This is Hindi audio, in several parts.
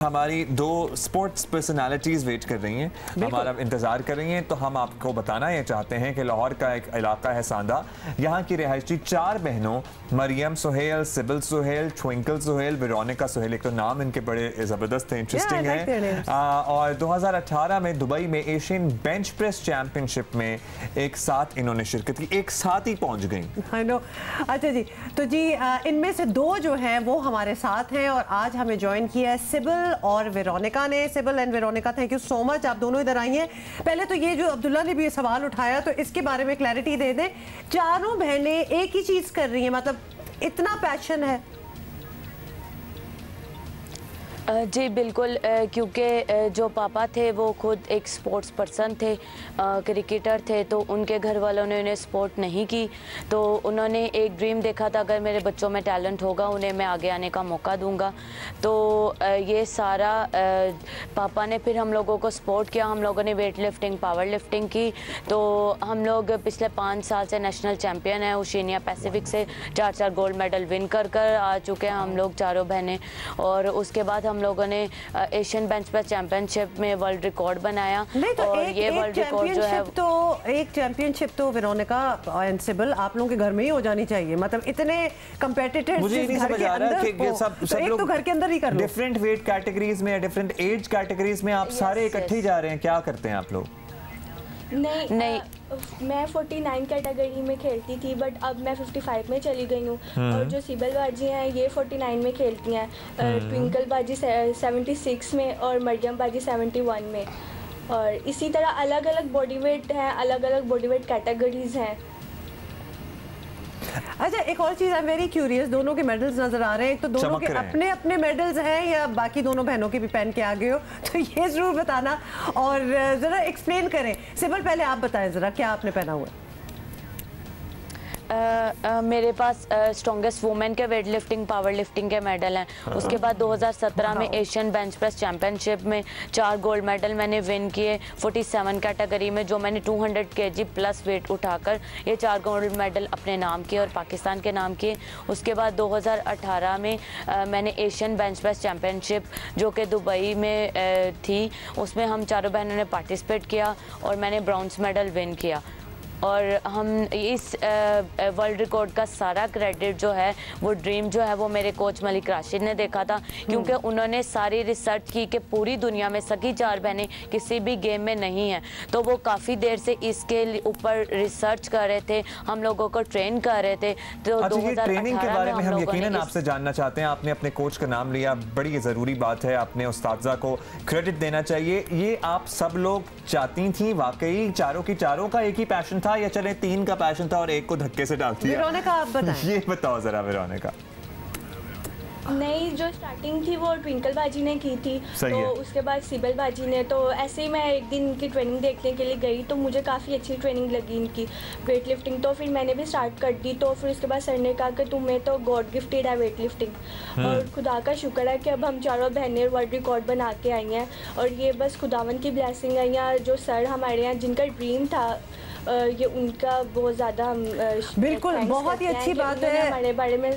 हमारी दो स्पोर्ट्स पर्सनालिटीज़ वेट कर रही हैं, हमारा इंतज़ार कर रही हैं। तो हम आपको बताना ये चाहते हैं कि लाहौर का एक इलाका है सांदा, यहाँ की रिहायशी 4 बहनों Mariam Suhail, Sybil Suhail, Twinkle Suhail, Veronica Suhail, एक तो नाम इनके बड़े ज़बरदस्त हैं, इंटरेस्टिंग है। और 2018 में दुबई में एशियन बेंच प्रेस चैंपियनशिप में एक साथ इन्होंने शिरकत की, एक साथ ही पहुँच गई। अच्छा जी, तो जी इनमें से 2 जो हैं वो हमारे साथ हैं और आज हमें ज्वाइन किया है सिबिल और वेरोनिका ने। CIBIL and Veronica, thank you so much, आप दोनों इधर आई हैं। पहले तो ये जो अब्दुल्ला ने भी ये सवाल उठाया तो इसके बारे में क्लैरिटी दे दें। चारों बहनें एक ही चीज कर रही हैं, मतलब इतना पैशन है? जी बिल्कुल, क्योंकि जो पापा थे वो खुद एक स्पोर्ट्स पर्सन थे, क्रिकेटर थे, तो उनके घर वालों ने उन्हें सपोर्ट नहीं की। तो उन्होंने एक ड्रीम देखा था, अगर मेरे बच्चों में टैलेंट होगा उन्हें मैं आगे आने का मौका दूंगा। तो ये सारा पापा ने फिर हम लोगों को सपोर्ट किया। हम लोगों ने वेट लिफ्टिंग, पावर लिफ्टिंग की। तो हम लोग पिछले 5 साल से नेशनल चैम्पियन हैं। ओशिनिया पैसिफिक से 4 गोल्ड मेडल विन कर आ चुके हैं हम लोग चारों बहनें। और उसके बाद हम लोगों ने एशियन बेंच प्रेस चैंपियनशिप में वर्ल्ड रिकॉर्ड बनाया। और ये वर्ल्ड रिकॉर्ड जो है तो एक चैंपियनशिप तो वेरोनिका एंड सिबिल आप लोगों के घर में ही हो जानी चाहिए। मतलब इतने कंपेटिटर्स मुझे नहीं समझ आ रहा कि सब लोग तो घर के अंदर ही कर लो। डिफरेंट वेट कैटेगरीज में, डिफरेंट एज कैटेगरीज में आप सारे इकट्ठे ही जा रहे हैं, क्या करते हैं आप लोग? नहीं, मैं 49 कैटेगरी में खेलती थी, बट अब मैं 55 में चली गई हूँ। और जो सिबिल बाजी हैं ये 49 में खेलती हैं, ट्विंकल बाजी 76 में और मरियम बाजी 71 में। और इसी तरह अलग अलग बॉडी वेट हैं, अलग अलग बॉडी वेट कैटेगरीज हैं। अच्छा, एक और चीज़, आई एम वेरी क्यूरियस, दोनों के मेडल्स नजर आ रहे हैं, तो दोनों के अपने अपने मेडल्स हैं या बाकी दोनों बहनों के भी पहन के आ गए हो? तो ये जरूर बताना और जरा एक्सप्लेन करें। सिबिल पहले आप बताएं जरा, क्या आपने पहना हुआ है? मेरे पास स्ट्रॉन्गेस्ट वुमेन के वेट लिफ्टिंग, पावर लिफ्टिंग के मेडल हैं। उसके बाद 2017 में एशियन बेंच प्रेस चैंपियनशिप में 4 गोल्ड मेडल मैंने विन किए 47 कैटेगरी में, जो मैंने 200 kg प्लस वेट उठाकर ये 4 गोल्ड मेडल अपने नाम किए और पाकिस्तान के नाम किए। उसके बाद 2018 में मैंने एशियन बेंच प्रेस चैंपियनशिप जो कि दुबई में थी, उसमें हम चारों बहनों ने पार्टिसिपेट किया और मैंने ब्रॉन्ज मेडल विन किया। और हम इस वर्ल्ड रिकॉर्ड का सारा क्रेडिट जो है, वो ड्रीम जो है वो मेरे कोच मलिक राशिद ने देखा था, क्योंकि उन्होंने सारी रिसर्च की कि पूरी दुनिया में सभी 4 बहनें किसी भी गेम में नहीं हैं। तो वो काफ़ी देर से इसके ऊपर रिसर्च कर रहे थे, हम लोगों को ट्रेन कर रहे थे। तो 2018 ट्रेनिंग के बारे में हम यकीनन आपसे जानना चाहते हैं। आपने अपने कोच का नाम लिया, बड़ी ज़रूरी बात है, आपने उस्तादा को क्रेडिट देना चाहिए। ये आप सब लोग चाहती थी वाकई, चारों की चारों का एक ही पैशन था या चले 3 का पैशन था और एक को धक्के से डाल दिया? वेरोनिका आप बताएं। ये बताओ जरा वेरोनिका। नहीं, जो स्टार्टिंग थी वो ट्विंकल बाजी ने की थी, तो उसके बाद सिबिल बाजी ने। तो ऐसे ही मैं एक दिन इनकी ट्रेनिंग देखने के लिए गई, तो मुझे काफ़ी अच्छी ट्रेनिंग लगी इनकी वेट लिफ्टिंग। तो फिर मैंने भी स्टार्ट कर दी। तो फिर उसके बाद सर ने कहा कि तुम्हें तो गॉड गिफ्टेड है वेट लिफ्टिंग, और खुदा का शुक्र है कि अब हम चारों बहनें वर्ल्ड रिकॉर्ड बना के आई हैं। और ये बस खुदावन की ब्लेसिंग है, या जो सर हमारे यहाँ जिनका ड्रीम था ये उनका बहुत ज़्यादा हम बिल्कुल बहुत ही अच्छी बात है हमारे बारे में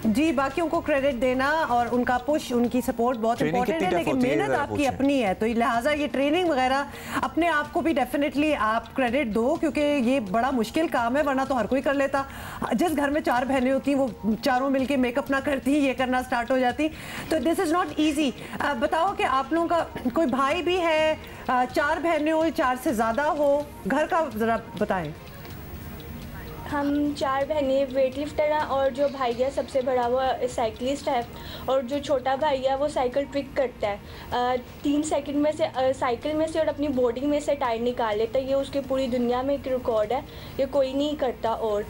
जी। बाकियों को क्रेडिट देना और उनका पुश, उनकी सपोर्ट बहुत इंपॉर्टेंट है, लेकिन मेहनत आपकी अपनी है, तो लिहाजा ये ट्रेनिंग वगैरह अपने आप को भी डेफिनेटली आप क्रेडिट दो, क्योंकि ये बड़ा मुश्किल काम है, वरना तो हर कोई कर लेता। जिस घर में 4 बहनें होती वो चारों मिलके मेकअप ना करती, ये करना स्टार्ट हो जाती, तो दिस इज़ नॉट ईजी। बताओ कि आप लोगों का कोई भाई भी है, 4 बहनें हो, 4 से ज़्यादा हो, घर का ज़रा बताएं। हम 4 बहनें वेट लिफ्टर हैं, और जो भाई है सबसे बड़ा वो साइकिलिस्ट है, और जो छोटा भाई है वो साइकिल ट्रिक करता है। 3 सेकंड में से साइकिल में से और अपनी बॉडी में से टायर निकाल लेता है। ये उसकी पूरी दुनिया में एक रिकॉर्ड है, ये कोई नहीं करता। और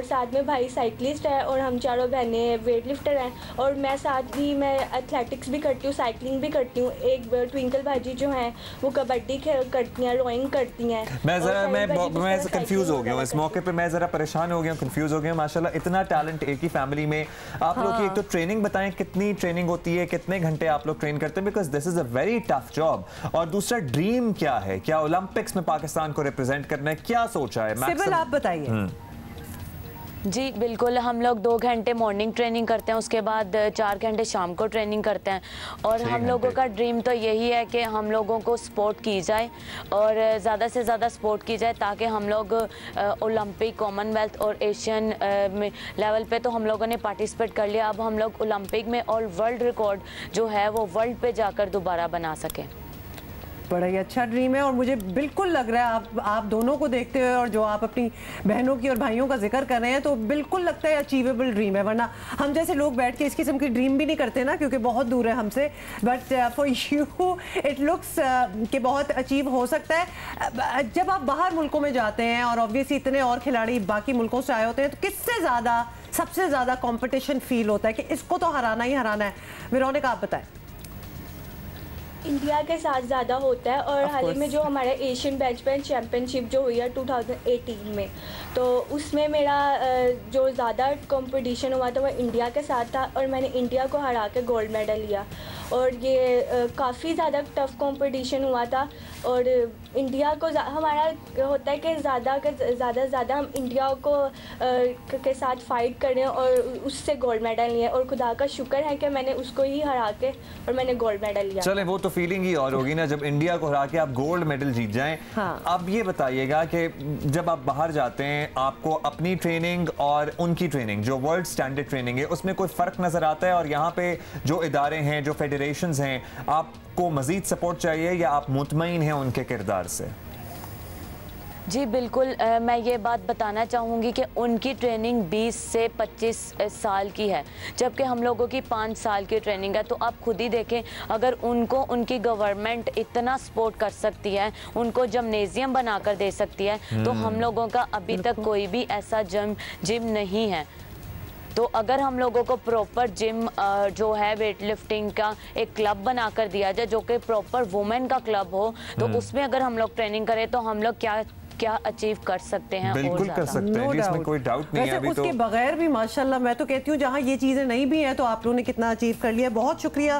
साथ में भाई साइकिलिस्ट है और हम चारों बहनें वेट लिफ्टर हैं। और मैं साथ ही मैं एथलेटिक्स भी करती हूँ, साइकिलिंग भी करती हूँ। एक ट्विंकल भाजी जो हैं वो कबड्डी करती हैं, रोइंग करती हैं। मैं कंफ्यूज हो गया हूँ इस मौके पर, मैं ज़रा परेशान हो गया, कंफ्यूज हो गया। माशाल्लाह इतना टैलेंट एक ही फैमिली में। आप लोग की एक तो ट्रेनिंग बताएं, कितनी ट्रेनिंग होती है, कितने घंटे आप लोग ट्रेन करते हैं, because this is a very tough job. और दूसरा ड्रीम क्या है, क्या ओलंपिक्स में पाकिस्तान को रिप्रेजेंट करना है, क्या सोचा है? सिबिल आप बताइए। जी बिल्कुल, हम लोग 2 घंटे मॉर्निंग ट्रेनिंग करते हैं, उसके बाद 4 घंटे शाम को ट्रेनिंग करते हैं। और हम लोगों का ड्रीम तो यही है कि हम लोगों को स्पोर्ट की जाए और ज़्यादा से ज़्यादा स्पोर्ट की जाए, ताकि हम लोग ओलंपिक, कॉमनवेल्थ और एशियन लेवल पे तो हम लोगों ने पार्टिसिपेट कर लिया। अब हम लोग ओलंपिक में और वर्ल्ड रिकॉर्ड जो है वो वर्ल्ड पे जाकर दोबारा बना सकें। बड़ा ही अच्छा ड्रीम है और मुझे बिल्कुल लग रहा है आप दोनों को देखते हुए और जो आप अपनी बहनों की और भाइयों का जिक्र कर रहे हैं, तो बिल्कुल लगता है अचीवेबल ड्रीम है। वरना हम जैसे लोग बैठ के इस किस्म की ड्रीम भी नहीं करते ना, क्योंकि बहुत दूर है हमसे। But for you it looks कि बहुत अचीव हो सकता है। जब आप बाहर मुल्कों में जाते हैं और ऑब्वियसली इतने और खिलाड़ी बाकी मुल्कों से आए होते हैं, तो किससे ज़्यादा, सबसे ज़्यादा कॉम्पिटिशन फील होता है कि इसको तो हराना ही हराना है? वेरोनिका, आप बताएं। इंडिया के साथ ज़्यादा होता है और हाल ही में जो हमारा एशियन बेंच प्रेस चैम्पियनशिप जो हुई है 2018 में, तो उसमें मेरा जो ज़्यादा कंपटीशन हुआ था वो इंडिया के साथ था और मैंने इंडिया को हरा के गोल्ड मेडल लिया। और ये काफ़ी ज़्यादा टफ कंपटीशन हुआ था और इंडिया को हमारा होता है कि ज़्यादा से ज़्यादा हम इंडिया को के साथ फाइट करें और उससे गोल्ड मेडल लिए, और खुदा का शुक्र है कि मैंने उसको ही हरा के और मैंने गोल्ड मेडल लिया। चले, वो तो फीलिंग ही और होगी ना जब इंडिया को हरा के आप गोल्ड मेडल जीत जाएं। हाँ। अब ये बताइएगा कि जब आप बाहर जाते हैं, आपको अपनी ट्रेनिंग और उनकी ट्रेनिंग जो वर्ल्ड स्टैंडर्ड ट्रेनिंग है उसमें कोई फ़र्क नज़र आता है? और यहाँ पे जो इदारे हैं, जो फेडरेशंस हैं, आपको मज़ीद सपोर्ट चाहिए या आप मुतमईन हैं उनके किरदार से? जी बिल्कुल, मैं ये बात बताना चाहूँगी कि उनकी ट्रेनिंग 20 से 25 साल की है, जबकि हम लोगों की 5 साल की ट्रेनिंग है। तो आप खुद ही देखें, अगर उनको उनकी गवर्नमेंट इतना सपोर्ट कर सकती है, उनको जिम्नेजियम बनाकर दे सकती है, तो हम लोगों का अभी तक कोई भी ऐसा जिम नहीं है। तो अगर हम लोगों को प्रॉपर जिम जो है वेट लिफ्टिंग का एक क्लब बनाकर दिया जाए, जो कि प्रॉपर वुमेन का क्लब हो, तो उसमें अगर हम लोग ट्रेनिंग करें तो हम लोग क्या अचीव कर सकते हैं। बिल्कुल कर सकते हैं, इसमें कोई डाउट नहीं है। अभी उसके तो बगैर भी माशाल्लाह मैं तो कहती हूँ जहाँ ये चीज़ें नहीं भी हैं तो आप लोगों ने कितना अचीव कर लिया। बहुत शुक्रिया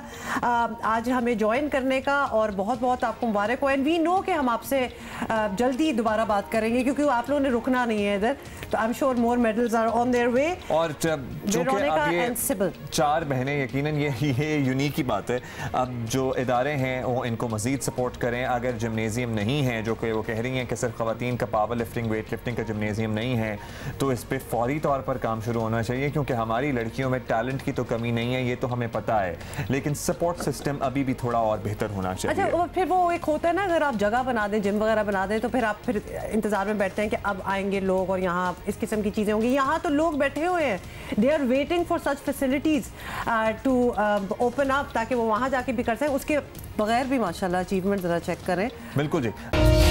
आज हमें ज्वाइन करने का और बहुत बहुत आपको मुबारक हो। एंड वी नो कि हम आपसे जल्दी दोबारा बात करेंगे क्योंकि आप लोगों ने रुकना नहीं है इधर। तो I am sure more medals are on their way. और चूंकि अब ये 4 बहनें, यकीनन ये यूनिक ही बात है। अब जो इदारे हैं वो इनको मजीद सपोर्ट करें। अगर जिम्नेजियम नहीं है, जो कि वो कह रही हैं कि सिर्फ खवातीन का पावर लिफ्टिंग, वेट लिफ्टिंग का जिम्नेजियम नहीं है, तो इस पे फौरी तौर पर काम शुरू होना चाहिए, क्योंकि हमारी लड़कियों में टैलेंट की तो कमी नहीं है, ये तो हमें पता है, लेकिन सपोर्ट सिस्टम अभी भी थोड़ा और बेहतर होना चाहिए। अच्छा, फिर वो एक होता है ना, अगर आप जगह बना दें, जिम वगैरह बना दें, तो फिर आप इंतजार में बैठते हैं कि अब आएंगे लोग और यहाँ इस किस्म की चीज़ें होंगी। यहाँ तो लोग बैठे हुए हैं, they are waiting for such facilities to open up, ताकि वो वहाँ जाके भी कर सकें। उसके बगैर भी माशाल्लाह अचीवमेंट ज़रा चेक करें। बिल्कुल जी।